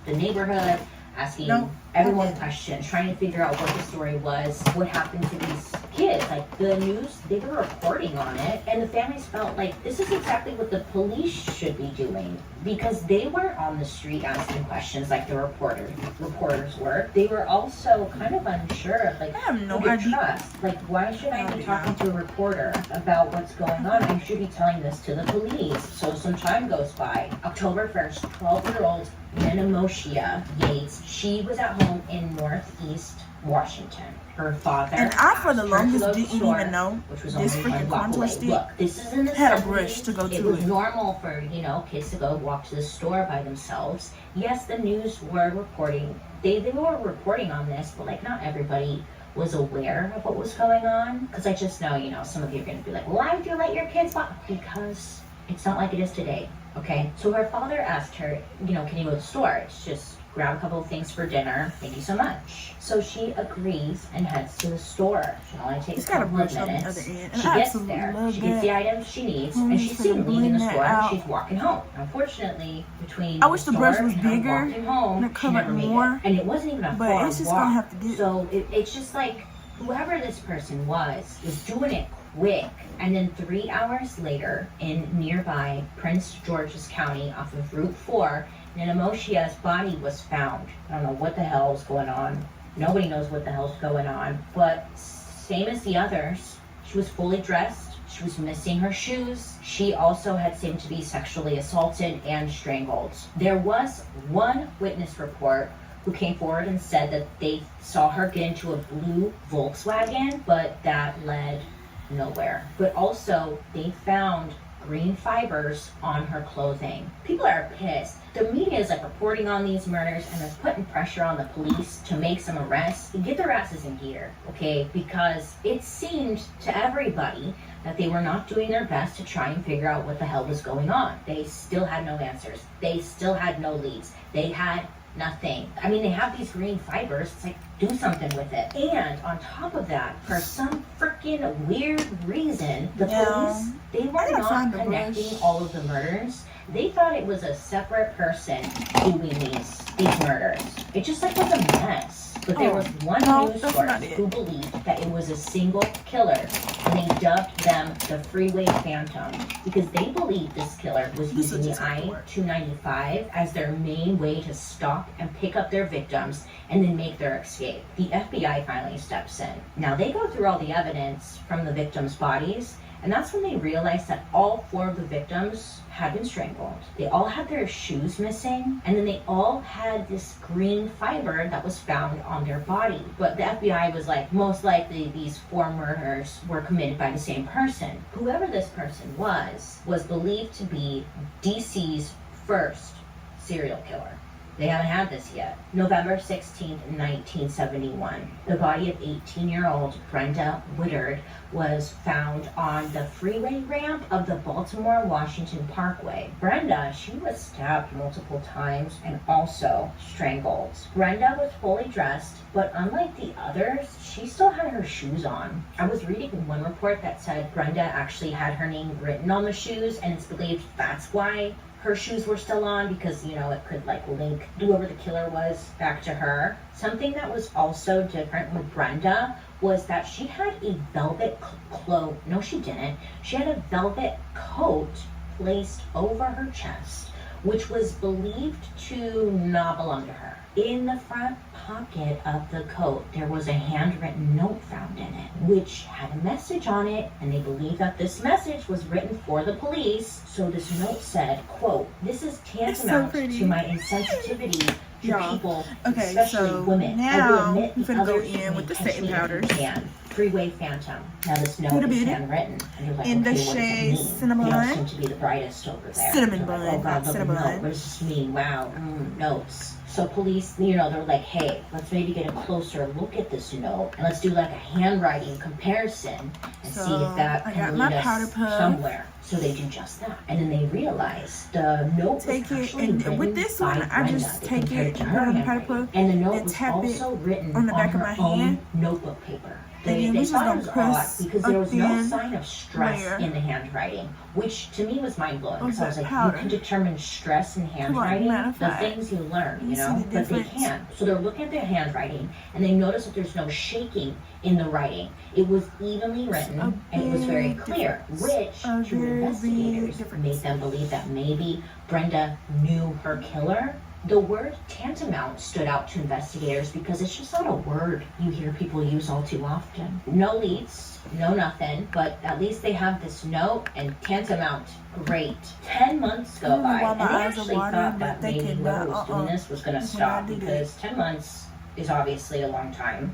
Speaker 3: the neighborhood asking
Speaker 1: Nope.
Speaker 3: everyone
Speaker 1: Okay.
Speaker 3: questions, trying to figure out what the story was, what happened to these kids. Like, the news, they were reporting on it, and the families felt like this is exactly what the police should be doing, because they weren't on the street asking questions like the reporters were. They were also kind of unsure of, like,
Speaker 1: I have no
Speaker 3: who to
Speaker 1: idea.
Speaker 3: trust. Like, why should I be
Speaker 1: Yeah.
Speaker 3: talking to a reporter about what's going on? I should be telling this to the police. So some time goes by. October 1st, 12-year-old Menemoshia Yates, she was at home in Northeast Washington. Her father,
Speaker 1: And I, for the
Speaker 3: asked her to
Speaker 1: longest,
Speaker 3: go to the
Speaker 1: didn't
Speaker 3: store,
Speaker 1: even know
Speaker 3: which was
Speaker 1: this
Speaker 3: only one
Speaker 1: freaking
Speaker 3: block
Speaker 1: contour
Speaker 3: away.
Speaker 1: stick
Speaker 3: Look, this is in the
Speaker 1: had a
Speaker 3: 70s.
Speaker 1: brush to go
Speaker 3: It
Speaker 1: to
Speaker 3: was
Speaker 1: it.
Speaker 3: normal for, kids to go walk to the store by themselves. Yes, the news were reporting. They were reporting on this, but like not everybody was aware of what was going on. Because I just know, some of you are going to be like, why would you let your kids walk? Because it's not like it is today. Okay, so her father asked her, can you go to the store? It's just grab a couple of things for dinner. Thank you so much. So she agrees and heads to the store. She only takes a couple of minutes. She gets there. She gets the items she needs, and she's seen leaving the store. She's walking home. Unfortunately, between
Speaker 1: I wish the brush was bigger
Speaker 3: home,
Speaker 1: and it covered more.
Speaker 3: And it wasn't even a
Speaker 1: but
Speaker 3: far
Speaker 1: it's just
Speaker 3: walk.
Speaker 1: gonna have to do.
Speaker 3: So it's just like whoever this person was doing it quick. And then 3 hours later, in nearby Prince George's County off of Route 4, Nenemoshia's body was found. I don't know what the hell is going on. Nobody knows what the hell's going on. But same as the others, she was fully dressed. She was missing her shoes. She also had seemed to be sexually assaulted and strangled. There was one witness report who came forward and said that they saw her get into a blue Volkswagen, but that led nowhere. But also, they found green fibers on her clothing. People are pissed. The media is like reporting on these murders and they're putting pressure on the police to make some arrests and get their asses in gear, okay? Because it seemed to everybody that they were not doing their best to try and figure out what the hell was going on. They still had no answers. They still had no leads. They had nothing. I mean, they have these green fibers. It's like, do something with it. And on top of that, for some freaking weird reason, the police, they were not connecting all of the murders. They thought it was a separate person doing these murders. It just like was a mess. But there was one news source who believed that it was a single killer, and they dubbed them the Freeway Phantom because they believed this killer was using the I-295 as their main way to stalk and pick up their victims and then make their escape. The FBI finally steps in. Now they go through all the evidence from the victims' bodies, and that's when they realized that all 4 of the victims had been strangled. They all had their shoes missing, and then they all had this green fiber that was found on their body. But the FBI was like, most likely these 4 murders were committed by the same person. Whoever this person was believed to be DC's first serial killer. They haven't had this yet. November 16th, 1971. The body of 18-year-old Brenda Woodard was found on the freeway ramp of the Baltimore-Washington Parkway. Brenda, she was stabbed multiple times and also strangled. Brenda was fully dressed, but unlike the others, she still had her shoes on. I was reading one report that said Brenda actually had her name written on the shoes, and it's believed that's why her shoes were still on, because, you know, it could like link whoever the killer was back to her. Something that was also different with Brenda was that she had a velvet cloak. No, she didn't. She had a velvet coat placed over her chest, which was believed to not belong to her. In the front pocket of the coat, there was a handwritten note found in it, which had a message on it, and they believe that this message was written for the police. So this note said, quote, "This is tantamount to my insensitivity to people, especially women. I will admit the others go in with the setting powders. Freeway Phantom." Now this note is handwritten, and you're like, in okay, the shade cinnamon. You seem to be the brightest over there. Cinnamon bun, like, oh God, cinnamon. Note. What does this mean? Wow, notes. So police, you know, they're like, hey, let's maybe get a closer look at this note, and let's do like a handwriting comparison and see if that can lead us somewhere. So they do just that, and then they realize the note was actually written with this one. I just take it, put on the powder puff, and the note was also written on the back of my hand, notebook paper. They thought it was odd because there was no sign of stress in the handwriting, which to me was mind-blowing. Because I was like, you can determine stress in handwriting, the things you learn, you know, but they can. So they're looking at their handwriting, and they notice that there's no shaking in the writing. It was evenly written, and it was very clear, which to investigators made them believe that maybe Brenda knew her killer. The word tantamount stood out to investigators because it's just not a word you hear people use all too often. No leads, no nothing, but at least they have this note, and tantamount, great. 10 months go by, and they actually thought that maybe whoever was doing this was going to stop, because 10 months is obviously a long time.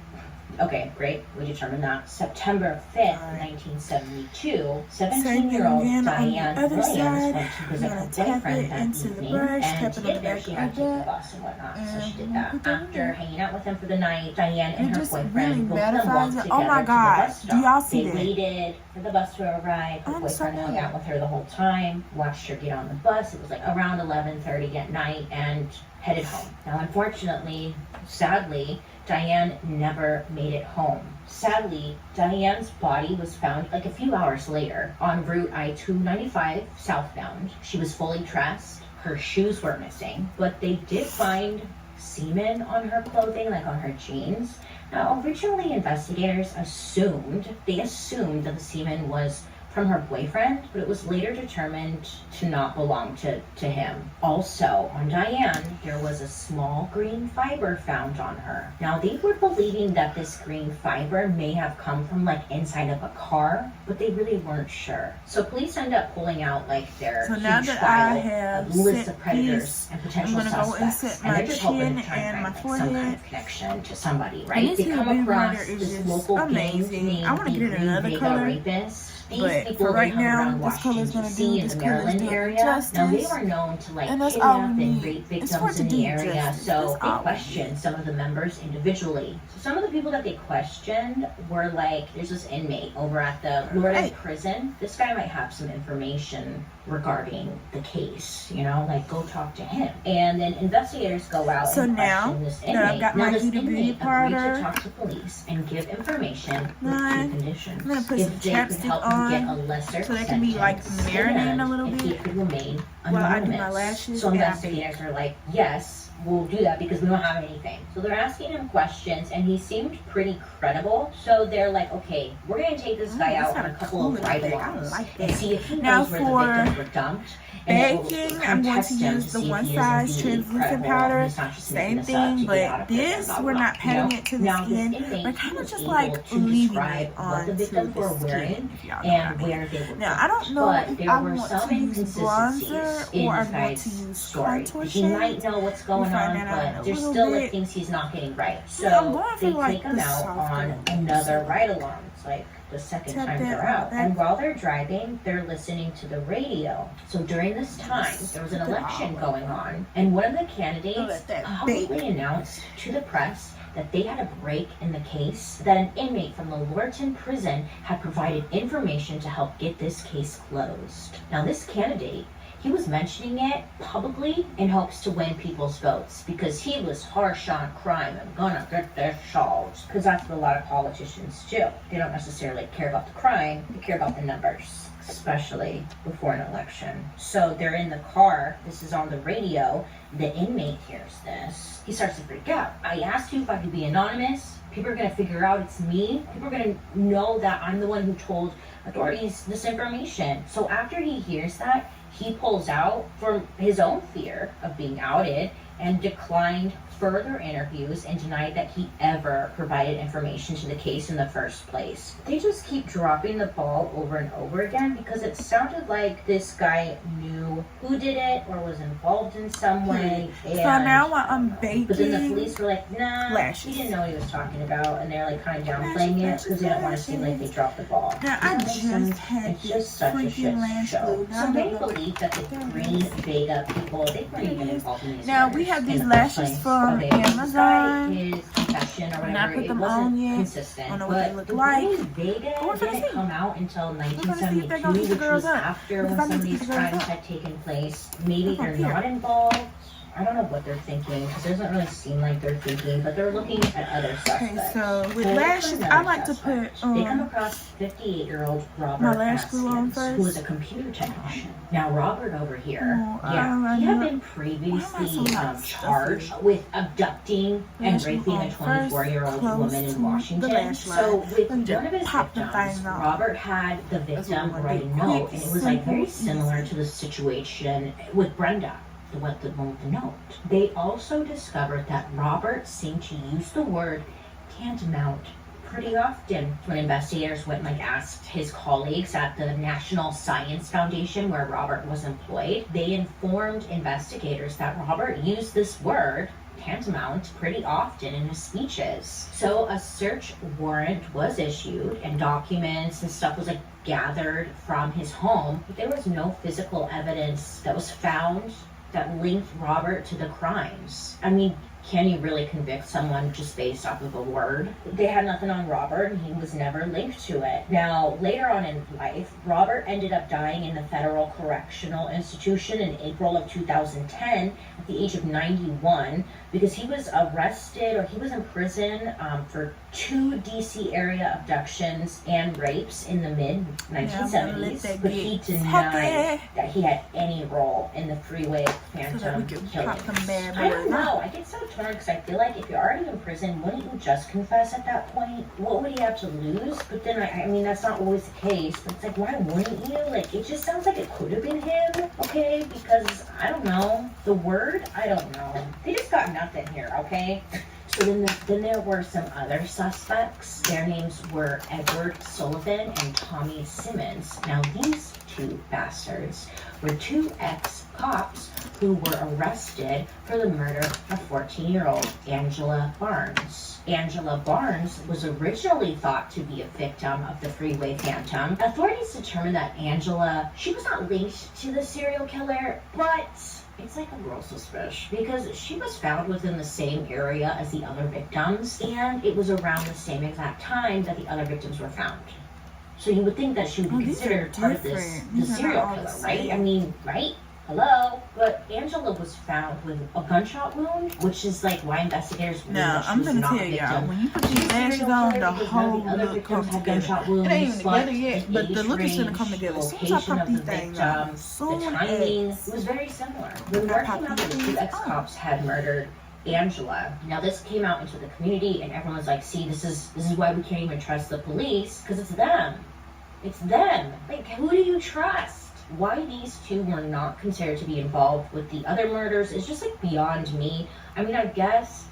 Speaker 3: Okay, great. We determined that. September 5th, 1972, 17-year-old Diane Williams went to visit her boyfriend that evening, and to get there, she had to take the bus and whatnot, so she did that. After hanging out with him for the night, Diane and her boyfriend both of them walked together to the bus stop.
Speaker 1: Do y'all see that?
Speaker 3: They waited for the bus to arrive. Her boyfriend hung out with her the whole time, watched her get on the bus. It was like around 11:30 at night, and headed home. Now, unfortunately, sadly, Diane never made it home. Sadly, Diane's body was found like a few hours later on Route I-295 southbound. She was fully dressed. Her shoes were missing, but they did find semen on her clothing, like on her jeans. Now, originally, investigators assumed that the semen was from her boyfriend, but it was later determined to not belong to him. Also, on Diane, there was a small green fiber found on her. Now, they were believing that this green fiber may have come from like inside of a car, but they really weren't sure. So police end up pulling out like their huge file of lists of predators and potential suspects, and they're just hoping to try and find like some kind of connection to somebody, right? They come across this local gang named the Green Vega Rapist. But for right now, this color is going to do this color's doing justice. Now, they were known to like kidnap and rape victims in the area, so they questioned some of the members individually. So some of the people that they questioned were like, there's this inmate over at the Florida prison. This guy might have some information regarding the case, you know, like go talk to him. And then investigators go out and question this inmate. I've got my heated beauty powder. To talk to police and give information with two conditions. I'm gonna put some chapstick on get a lesser so they can be like marinating a little bit. He could remain anonymous. While I do my lashes. So investigators are like, yes, we'll do that because we don't have anything. So they're asking him questions and he seemed pretty credible. So they're like, okay, we're going to take this guy out on a couple of ride-alongs and see if he knows where the victims were dumped. Baking, I'm going to use the one size translucent powder, same thing, but this, we're not patting it to the skin, we're kind of just like leaving it on to the skin, if y'all know what I mean. Now, I don't know if I want to use bronzer or I want to use contour shade. He might know what's going on, but there's still like things he's not getting right. So they take him out on another ride-along. It's like the second time they're out. And while they're driving, they're listening to the radio. So during this time, there was an election going on, and one of the candidates publicly announced to the press that they had a break in the case, that an inmate from the Lorton prison had provided information to help get this case closed. Now, this candidate, he was mentioning it publicly in hopes to win people's votes because he was harsh on crime and gonna get this solved. Because that's what a lot of politicians do. They don't necessarily care about the crime, they care about the numbers, especially before an election. So they're in the car, this is on the radio, the inmate hears this. He starts to freak out. I asked you if I could be anonymous. People are gonna figure out it's me. People are gonna know that I'm the one who told authorities this information. So after he hears that, he pulls out for his own fear of being outed and declined further interviews and denied that he ever provided information to the case in the first place. They just keep dropping the ball over and over again because it sounded like this guy knew who did it or was involved in some way. And, so now I'm baking. But then the police were like, nah, he didn't know what he was talking about, and they're like kind of downplaying it because they don't want to seem like they dropped the ball. Now I just had it's just such a shit show. So they believe that the Green Vega people, they weren't even involved in these
Speaker 1: now we have these lashes from Amazon.
Speaker 3: And I put them on yet. I don't know what they look like. Vega didn't come out until 1972, which was after when some of these crimes had taken place. Maybe they're not involved. I don't know what they're thinking because it doesn't really seem like they're thinking, but they're looking at other suspects. Okay, so with lashes, I like to put they come across 58-year-old Robert Haskins, who is a computer technician. Now, Robert over here, he had been previously charged with abducting and raping a 24-year-old woman in Washington. So with one of his victims, Robert had the victim write a note, and it was like very similar to the situation with Brenda. The one with the note. They also discovered that Robert seemed to use the word tantamount pretty often when investigators went and asked his colleagues at the National Science Foundation where Robert was employed. They informed investigators that Robert used this word tantamount pretty often in his speeches. So a search warrant was issued and documents and stuff was gathered from his home, but there was no physical evidence that was found that linked Robert to the crimes. I mean, can you really convict someone just based off of a word? They had nothing on Robert, and he was never linked to it. Now, later on in life, Robert ended up dying in the Federal Correctional Institution in April of 2010 at the age of 91 because he was arrested, or he was in prison for 2 DC area abductions and rapes in the mid-1970s, but he denied that he had any role in the freeway phantom killings. I don't know. I get so torn because I feel like if you're already in prison, wouldn't you just confess at that point? What would he have to lose? But then, I mean, that's not always the case. But it's like, why wouldn't you? Like, it just sounds like it could have been him, okay? Because, I don't know. The word? I don't know. They just got nothing here, okay? So then there were some other suspects. Their names were Edward Sullivan and Tommy Simmons. Now, these 2 bastards were 2 ex-cops who were arrested for the murder of 14-year-old Angela Barnes. Angela Barnes was originally thought to be a victim of the freeway phantom. Authorities determined that Angela, she was not linked to the serial killer, but it's like a real suspicious because she was found within the same area as the other victims, and it was around the same exact time that the other victims were found. So you would think that she would be considered part of the serial killer, right? I mean, right? Hello? But Angela was found with a gunshot wound, which is like why investigators believe that she was not a victim.
Speaker 1: Y'all, when you put these lashes on, the whole look comes together. It ain't even together yet, but the look is gonna come together. As soon as I pop these things on,
Speaker 3: the timing was very similar. When word came out that the 2 ex-cops had murdered Angela. Now this came out into the community, and everyone's like, see, this is why we can't even trust the police, because it's them. It's them. Like, who do you trust? Why these 2 were not considered to be involved with the other murders is just like beyond me. I mean, I guess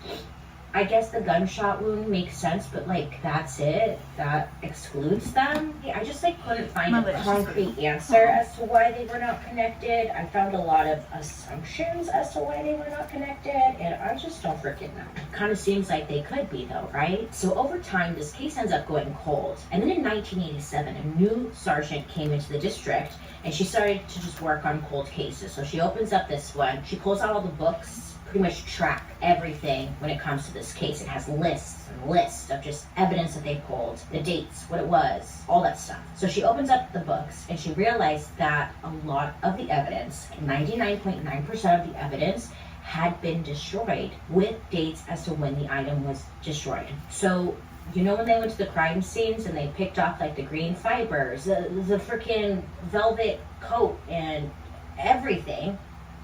Speaker 3: the gunshot wound makes sense, but like that's it. That excludes them. I just like couldn't find a concrete answer as to why they were not connected. I found a lot of assumptions as to why they were not connected, and I just don't freaking know. Kind of seems like they could be though, right? So over time, this case ends up going cold. And then in 1987, a new sergeant came into the district, and she started to just work on cold cases. So she opens up this one. She pulls out all the books, pretty much track everything when it comes to this case. It has lists and lists of just evidence that they pulled, the dates, what it was, all that stuff. So she opens up the books and she realized that a lot of the evidence, 99.9% of the evidence, had been destroyed with dates as to when the item was destroyed. So, you know when they went to the crime scenes and they picked off like the green fibers, the freaking velvet coat and everything,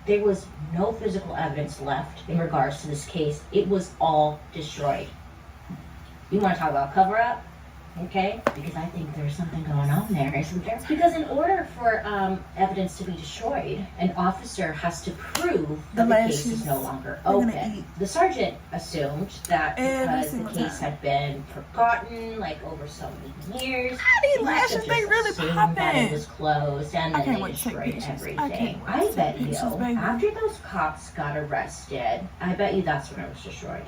Speaker 3: there was no physical evidence left in regards to this case. It was all destroyed. You want to talk about cover-up? Okay? Because I think there's something going on there, isn't there? Because in order for evidence to be destroyed, an officer has to prove that the case is no longer open. The sergeant assumed that because the case had been forgotten, like over so many years,
Speaker 1: these lashes, they really popping.
Speaker 3: That it was closed and then they destroyed everything. I bet you, after those cops got arrested, I bet you that's when it was destroyed.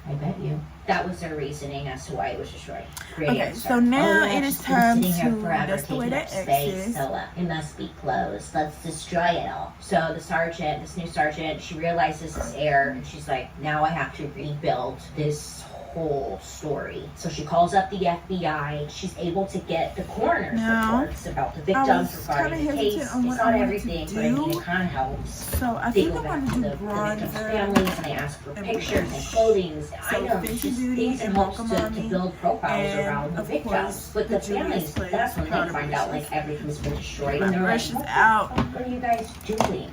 Speaker 3: I bet you. That was their reasoning as to why it was destroyed. Great answer.
Speaker 1: So now it is time to, that's the way that X is.
Speaker 3: So it must be closed. Let's destroy it all. So the sergeant, this new sergeant, she realizes this error, and she's like, now I have to rebuild this whole story. So she calls up the FBI. She's able to get the coroner's reports about the victims regarding the case. It's not everything, but I mean, it kind of helps.
Speaker 1: So I
Speaker 3: they
Speaker 1: think
Speaker 3: go
Speaker 1: I'm
Speaker 3: back to
Speaker 1: going to
Speaker 3: the
Speaker 1: do
Speaker 3: victims'
Speaker 1: bronzer
Speaker 3: families and they ask for pictures and clothing. Items, just things that helps to build profiles around the victims. But the families, that's when they find out like everything's been destroyed. And they're like, what are you guys doing?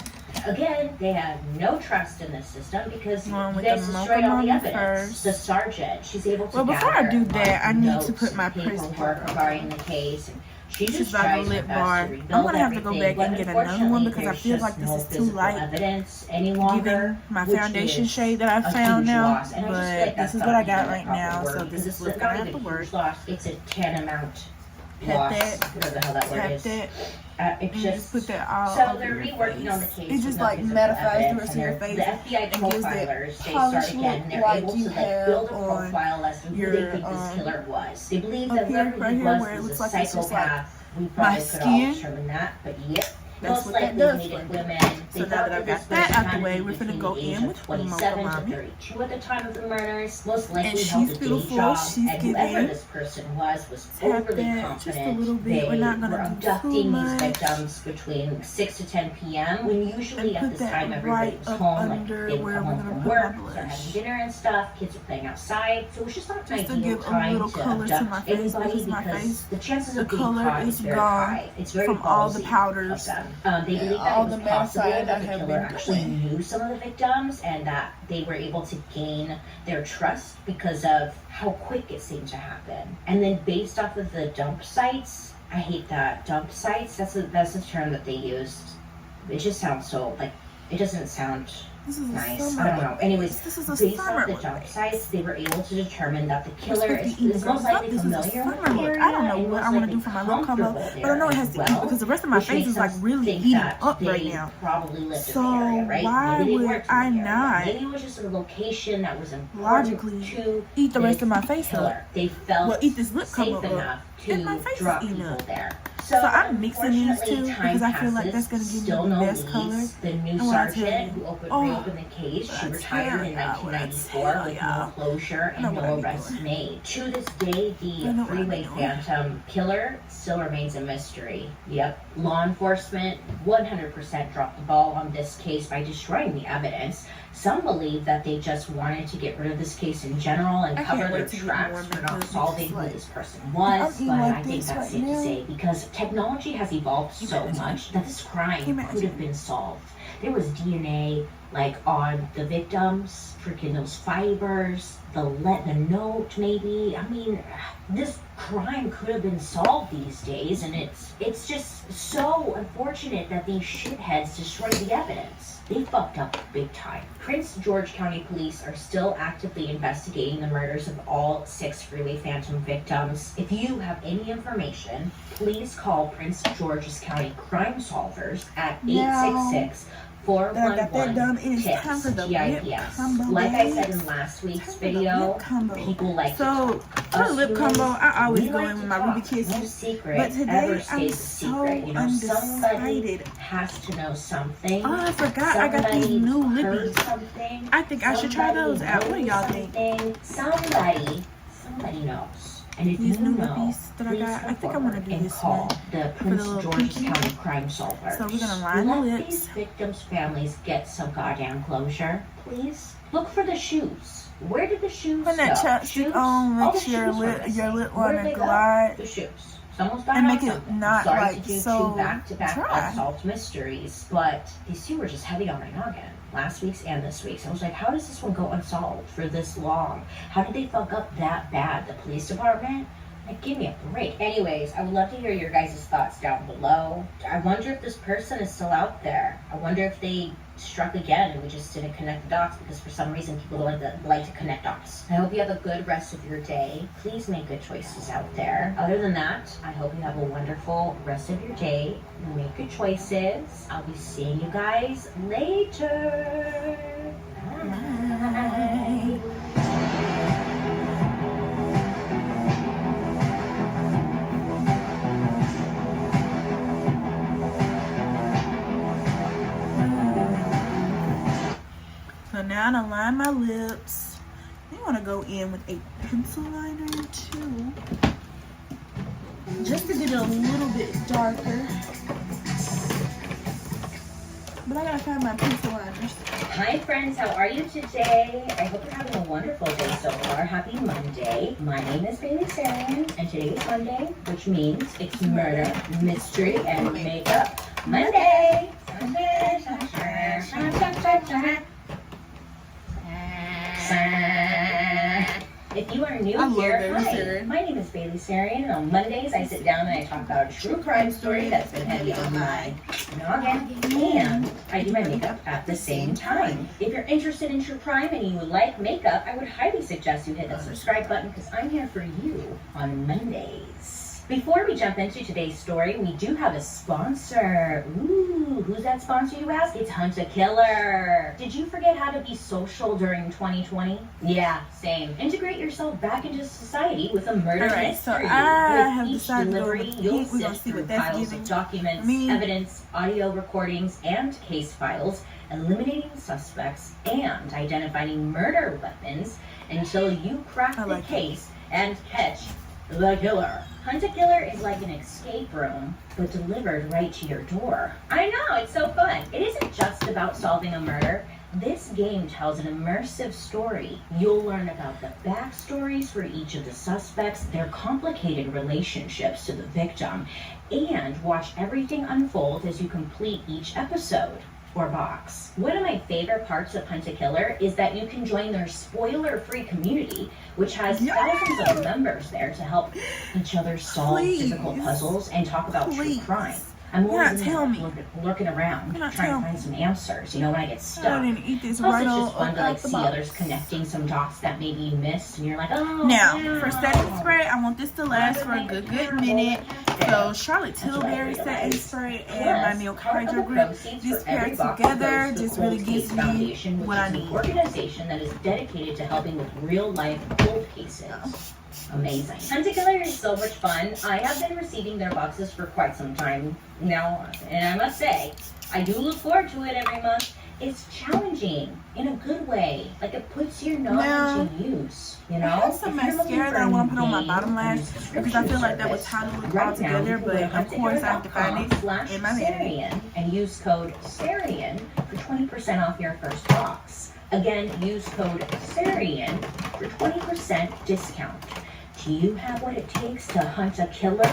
Speaker 3: Again, they have no trust in this system because they destroyed all the evidence. The sergeant, she's able to
Speaker 1: before I do that, I need to put my
Speaker 3: paperwork regarding the case. She just
Speaker 1: tries her best to rebuild. I'm gonna have to go back and get another one because I feel like this is too light. Given my foundation shade that I found now, but this is what I got right now, so this is what's gonna have to work.
Speaker 3: It's a tantamount loss, whatever the hell that word is. It's just
Speaker 1: put that all
Speaker 3: so they're reworking on the case.
Speaker 1: It just like mattifies the rest of your face.
Speaker 3: The FBI profilers, they start again. And they're able to like build a profile as to who they think this killer was. They believe that whoever he was a psychopath. We probably could all determine that, but yep.
Speaker 1: That's what that does for me. So now that I've got that out the way, we're gonna go in with Mocha Mommy.
Speaker 3: 32 at the time of the murders, most likely
Speaker 1: And
Speaker 3: held
Speaker 1: she's
Speaker 3: a day
Speaker 1: beautiful.
Speaker 3: job,
Speaker 1: She's
Speaker 3: and whoever
Speaker 1: giving.
Speaker 3: this person was
Speaker 1: Tap
Speaker 3: overly
Speaker 1: that
Speaker 3: confident.
Speaker 1: just a little bit.
Speaker 3: They
Speaker 1: We're not
Speaker 3: were
Speaker 1: gonna do too
Speaker 3: abducting these
Speaker 1: much.
Speaker 3: victims between 6 to 10 p.m. when usually
Speaker 1: And
Speaker 3: at
Speaker 1: put
Speaker 3: this
Speaker 1: that
Speaker 3: time everybody
Speaker 1: right
Speaker 3: was
Speaker 1: up
Speaker 3: home, like
Speaker 1: under
Speaker 3: they would
Speaker 1: where
Speaker 3: come
Speaker 1: we're
Speaker 3: home
Speaker 1: gonna
Speaker 3: from
Speaker 1: put
Speaker 3: work,
Speaker 1: my
Speaker 3: they're
Speaker 1: blush.
Speaker 3: having dinner and stuff, kids are playing outside, so it's just not an
Speaker 1: Just to
Speaker 3: ideal
Speaker 1: give a
Speaker 3: time
Speaker 1: little
Speaker 3: to
Speaker 1: color to
Speaker 3: abduct
Speaker 1: my face,
Speaker 3: anybody
Speaker 1: because my
Speaker 3: because
Speaker 1: face,
Speaker 3: the chances
Speaker 1: the
Speaker 3: of being
Speaker 1: color
Speaker 3: caught
Speaker 1: is
Speaker 3: is very
Speaker 1: gone
Speaker 3: high. It's very
Speaker 1: from all the
Speaker 3: ballsy
Speaker 1: powders.
Speaker 3: of them. They believe that
Speaker 1: all
Speaker 3: it was
Speaker 1: the
Speaker 3: possible
Speaker 1: mattifying
Speaker 3: that
Speaker 1: I
Speaker 3: the
Speaker 1: have
Speaker 3: killer
Speaker 1: been
Speaker 3: actually
Speaker 1: doing.
Speaker 3: knew some of the victims and that they were able to gain their trust because of how quick it seemed to happen. And then based off of the dump sites, I hate that. Dump sites, that's a term that they used. It just sounds so, like, it doesn't sound
Speaker 1: This is
Speaker 3: nice.
Speaker 1: a summer.
Speaker 3: I don't know. Anyways,
Speaker 1: This is a
Speaker 3: based
Speaker 1: summer
Speaker 3: off the
Speaker 1: look.
Speaker 3: dump sites, they were able to determine that the killer
Speaker 1: It's
Speaker 3: is
Speaker 1: 50
Speaker 3: most likely
Speaker 1: This is a
Speaker 3: familiar with
Speaker 1: summer
Speaker 3: the
Speaker 1: look.
Speaker 3: area
Speaker 1: I don't know
Speaker 3: and
Speaker 1: what
Speaker 3: most
Speaker 1: I want to
Speaker 3: likely
Speaker 1: do for my lip combo,
Speaker 3: comfortable
Speaker 1: but I know it
Speaker 3: there
Speaker 1: has
Speaker 3: as
Speaker 1: to eat
Speaker 3: well,
Speaker 1: because the rest of my
Speaker 3: which
Speaker 1: face
Speaker 3: makes
Speaker 1: is like
Speaker 3: us
Speaker 1: really
Speaker 3: think
Speaker 1: eating
Speaker 3: that
Speaker 1: up right
Speaker 3: they
Speaker 1: now.
Speaker 3: probably lived
Speaker 1: So
Speaker 3: in the area, right?
Speaker 1: why
Speaker 3: Maybe they
Speaker 1: would
Speaker 3: worked in
Speaker 1: I
Speaker 3: the area.
Speaker 1: not
Speaker 3: Maybe it was just a location that was important
Speaker 1: logically
Speaker 3: to
Speaker 1: eat the rest
Speaker 3: this
Speaker 1: of my face
Speaker 3: killer.
Speaker 1: up?
Speaker 3: They felt
Speaker 1: Well, eat this lip
Speaker 3: safe
Speaker 1: combo up.
Speaker 3: enough
Speaker 1: And my
Speaker 3: to
Speaker 1: face is
Speaker 3: drop
Speaker 1: eating
Speaker 3: people
Speaker 1: up.
Speaker 3: there.
Speaker 1: So I'm mixing these two because I feel like that's
Speaker 3: going
Speaker 1: gonna
Speaker 3: to
Speaker 1: give me
Speaker 3: still
Speaker 1: the
Speaker 3: no
Speaker 1: best
Speaker 3: leads.
Speaker 1: color.
Speaker 3: The new
Speaker 1: And when I tell
Speaker 3: sergeant
Speaker 1: you,
Speaker 3: who reopened the case, she
Speaker 1: I
Speaker 3: retired
Speaker 1: tell
Speaker 3: in
Speaker 1: ya,
Speaker 3: 1994 with no closure
Speaker 1: I know
Speaker 3: and
Speaker 1: what I
Speaker 3: no
Speaker 1: be
Speaker 3: arrests
Speaker 1: doing.
Speaker 3: made. To this day,
Speaker 1: I
Speaker 3: the
Speaker 1: know what I be
Speaker 3: freeway
Speaker 1: doing.
Speaker 3: phantom killer still remains a mystery. Yep. Law enforcement 100% dropped the ball on this case by destroying the evidence. Some believe that they just wanted to get rid of this case in general and
Speaker 1: I
Speaker 3: cover
Speaker 1: can't
Speaker 3: their
Speaker 1: wait to get
Speaker 3: tracks
Speaker 1: more
Speaker 3: for not
Speaker 1: because
Speaker 3: solving
Speaker 1: it's
Speaker 3: who
Speaker 1: like-
Speaker 3: this person
Speaker 1: I'm
Speaker 3: was.
Speaker 1: eating
Speaker 3: But
Speaker 1: like
Speaker 3: I think
Speaker 1: this
Speaker 3: that's
Speaker 1: right
Speaker 3: safe to
Speaker 1: now.
Speaker 3: say because technology has evolved so
Speaker 1: Imagine.
Speaker 3: much that this crime
Speaker 1: Imagine.
Speaker 3: could have been solved. There was DNA like on the victims, freaking those fibers, the note maybe. I mean, this crime could have been solved these days, and it's just so unfortunate that these shitheads destroyed the evidence. They fucked up big time. Prince George County Police are still actively investigating the murders of all 6 freeway phantom victims. If you have any information, please call Prince George's County Crime Solvers at 866
Speaker 1: That I got that done. It is time for the lip combo.
Speaker 3: Like I said in last week's video, people like
Speaker 1: so for the lip combo, I always go in with my Ruby
Speaker 3: No
Speaker 1: Kisses.
Speaker 3: secret
Speaker 1: But today
Speaker 3: ever
Speaker 1: I'm
Speaker 3: stays a
Speaker 1: so
Speaker 3: secret. You know, somebody
Speaker 1: undecided.
Speaker 3: has to know something.
Speaker 1: Oh, I forgot I got these
Speaker 3: Somebody
Speaker 1: new
Speaker 3: heard
Speaker 1: lippies.
Speaker 3: something.
Speaker 1: I think I should try those out. What do y'all think?
Speaker 3: Somebody knows. And if
Speaker 1: These
Speaker 3: you
Speaker 1: new
Speaker 3: know,
Speaker 1: lippies that I
Speaker 3: please
Speaker 1: got,
Speaker 3: come
Speaker 1: I think I'm gonna
Speaker 3: forward
Speaker 1: do
Speaker 3: and
Speaker 1: this
Speaker 3: call
Speaker 1: one.
Speaker 3: the
Speaker 1: For
Speaker 3: Prince
Speaker 1: the little
Speaker 3: George's
Speaker 1: pinky.
Speaker 3: County Crime Solvers.
Speaker 1: So we're gonna line the
Speaker 3: Let
Speaker 1: lips.
Speaker 3: these victims' families get some goddamn closure, please. Look for the shoes. Where did the shoes
Speaker 1: Put that
Speaker 3: go?
Speaker 1: chapstick
Speaker 3: Shoes?
Speaker 1: on,
Speaker 3: All
Speaker 1: makes
Speaker 3: the
Speaker 1: your
Speaker 3: shoes were
Speaker 1: lip
Speaker 3: missing. Where
Speaker 1: liner
Speaker 3: did they go?
Speaker 1: glide.
Speaker 3: The shoes. Someone's got
Speaker 1: And make it
Speaker 3: something.
Speaker 1: not,
Speaker 3: Sorry
Speaker 1: like,
Speaker 3: to do
Speaker 1: so
Speaker 3: two back-to-back
Speaker 1: dry.
Speaker 3: unsolved mysteries, but these two were just heavy on my noggin. Last week's and this week's. I was like, how does this one go unsolved for this long? How did they fuck up that bad? The police department? Like, give me a break. Anyways, I would love to hear your guys' thoughts down below. I wonder if this person is still out there. I wonder if they struck again and we just didn't connect the dots because for some reason people don't like to connect dots. I hope you have a good rest of your day. Please make good choices out there. Other than that, I hope you have a wonderful rest of your day. Make good choices. I'll be seeing you guys later. Bye.
Speaker 1: So now to line my lips, I want to go in with a pencil liner too, just to get it a little bit darker. But I gotta find my pencil liners.
Speaker 3: Hi friends, how are you today? I hope you're having a wonderful day so far. Happy Monday. My name is Liyahshanta, and today is Monday, which means it's murder, mystery, and makeup Monday. If you are new here, hi, my name is Liyahshanta, and on Mondays I sit down and I talk about a true crime story that's been heavy on my noggin, and I do my makeup at the same time. If you're interested in true crime and you like makeup, I would highly suggest you hit the subscribe button because I'm here for you on Mondays. Before we jump into today's story, we do have a sponsor. Ooh, who's that sponsor, you ask? It's Hunt a Killer. Did you forget how to be social during 2020? Yeah, same. Integrate yourself back into society with a murder mystery.
Speaker 1: So I have
Speaker 3: each
Speaker 1: decided
Speaker 3: delivery,
Speaker 1: to
Speaker 3: you'll
Speaker 1: we're gonna
Speaker 3: sift
Speaker 1: see
Speaker 3: through
Speaker 1: what that's
Speaker 3: piles
Speaker 1: giving
Speaker 3: of documents,
Speaker 1: me.
Speaker 3: evidence, audio recordings, and case files, eliminating suspects and identifying murder weapons until you crack the case and catch the killer. Hunt a Killer is like an escape room, but delivered right to your door. I know, it's so fun. It isn't just about solving a murder. This game tells an immersive story. You'll learn about the backstories for each of the suspects, their complicated relationships to the victim, and watch everything unfold as you complete each episode or box. One of my favorite parts of Hunt a Killer is that you can join their spoiler-free community, which has thousands of members there to help each other solve difficult puzzles and talk about true crime. I'm always lurking around, trying to find some answers, you know, when I get stuck.
Speaker 1: I didn't eat this
Speaker 3: Plus,
Speaker 1: right
Speaker 3: it's just fun to like
Speaker 1: the
Speaker 3: see
Speaker 1: box.
Speaker 3: others connecting some dots that maybe you missed, and you're like, oh.
Speaker 1: Now, for setting spray, I want this to last for a good minute. So, Charlotte Tilbury setting spray and my Milk Hydro Grip. These paired together just really gives me what I need.
Speaker 3: An organization that is dedicated to helping with real-life cold cases. Amazing. Hunt a Killer is so much fun. I have been receiving their boxes for quite some time now, and I must say, I do look forward to it every month. It's challenging in a good way. Like, it puts your knowledge to use, you know?
Speaker 1: I have some mascara that I want to put on my bottom lash because I feel like that would tie the look all together, but of course I have to find it in my bag.
Speaker 3: And use code SARIAN for 20% off your first box. Again, use code SARIAN for 20% discount. Do you have what it takes to hunt a killer?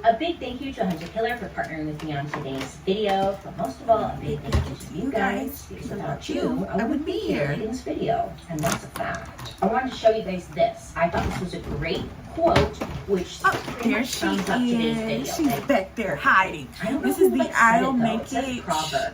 Speaker 3: A big thank you to Hunt a Killer for partnering with me on today's video. But most of all, a big thank you to you guys, because without you, I wouldn't be here making this video. And that's a fact. I wanted to show you guys this. I thought this was a great quote, which pretty much sums up today's video.
Speaker 1: She's back there hiding. This is the I Don't Make It.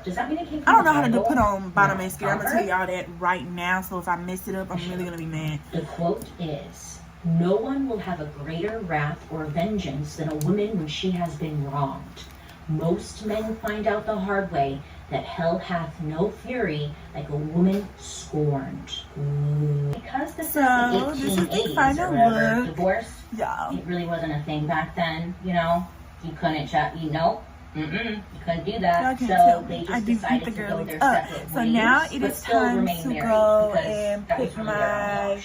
Speaker 3: Does that mean it came
Speaker 1: I don't know how to put on bottom mascara. I'm going to tell y'all that right now. So if I mess it up, I'm really going to be mad.
Speaker 3: The quote is, "No one will have a greater wrath or vengeance than a woman when she has been wronged. Most men find out the hard way that hell hath no fury like a woman scorned." Because this is the 1880s or whatever, divorce, it really wasn't a thing back then, you know? You couldn't chat, you know? You couldn't do that, so they just decided to go their separate ways.
Speaker 1: So now it is time to go and put my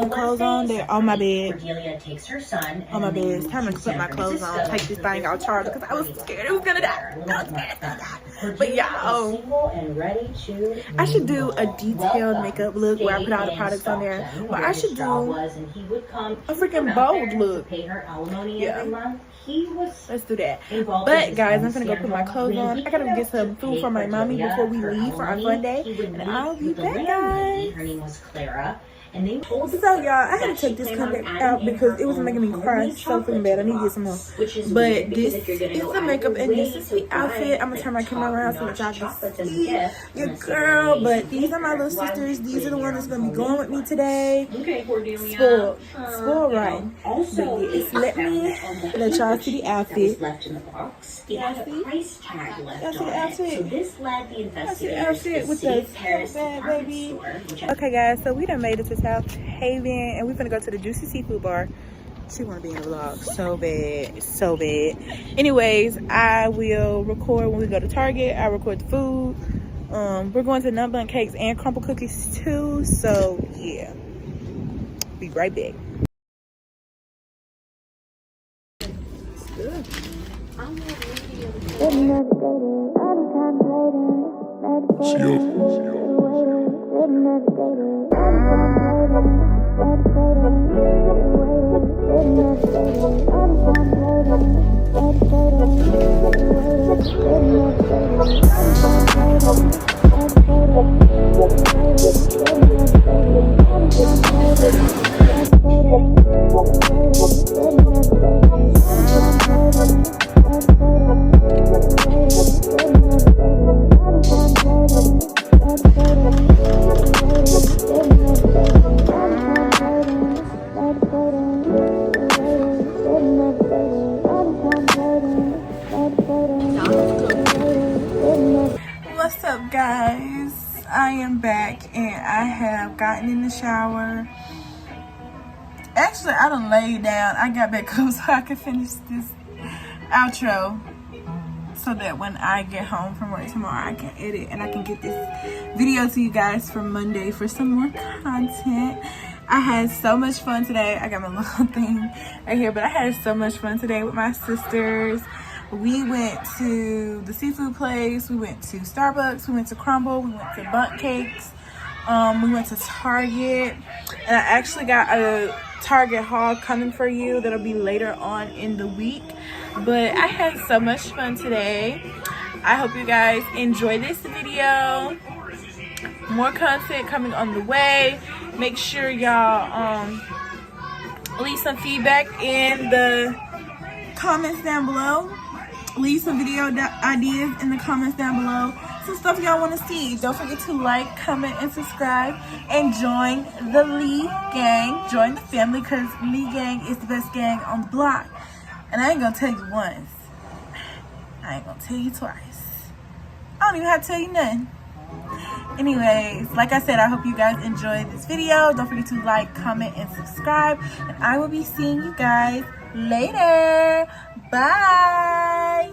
Speaker 1: clothes on. They're on my bed.
Speaker 3: Cordelia takes her son
Speaker 1: on my bed. It's time to put my clothes on. Take this thing out charge because I was scared it was gonna die. I was scared it was gonna die. But yeah, I should do a detailed makeup look where I put all the products on there. Or I should do a freaking bold look. Yeah. Let's do that. But guys, I'm gonna go put my clothes on. I gotta get some food for my mommy before we leave for our fun day. And I'll be back, guys.
Speaker 3: Her name was Clara.
Speaker 1: So y'all, I had to take this contact out because it was making me cry so freaking bad. I need to get some more. But this is the makeup and this is the outfit. I'm gonna turn my camera around so that y'all can see your girl. But these are my little sisters. These are the ones that's gonna be going with me today. Spoiled right. But yes, let me let y'all see the outfit. Y'all see the outfit?
Speaker 3: This led the
Speaker 1: That's the outfit with the bag, baby. Okay, guys, so we done made it to South Haven, and we're gonna go to the Juicy Seafood Bar. She wanna be in the vlog so bad, so bad. Anyways, I will record when we go to Target. I record the food. We're going to Nut Bun Cakes and Crumble Cookies too. So yeah, be right back. gotten in the shower. Actually, I done laid down. I got back up so I could finish this outro, so that when I get home from work tomorrow, I can edit and I can get this video to you guys for Monday for some more content. I had so much fun today. I got my little thing right here, but I had so much fun today with my sisters. We went to the seafood place, we went to Starbucks, we went to Crumble, we went to Bundt Cakes, we went to Target, and I actually got a Target haul coming for you that'll be later on in the week. But I had so much fun today. I hope you guys enjoy this video. More content coming on the way. Make sure y'all leave some feedback in the comments down below. Leave some video ideas in the comments down below. Some stuff y'all want to see. Don't forget to like, comment, and subscribe. And join the Lee gang. Join the family, because Lee gang is the best gang on the block. And I ain't going to tell you once. I ain't going to tell you twice. I don't even have to tell you nothing. Anyways, like I said, I hope you guys enjoyed this video. Don't forget to like, comment, and subscribe. And I will be seeing you guys later. Bye.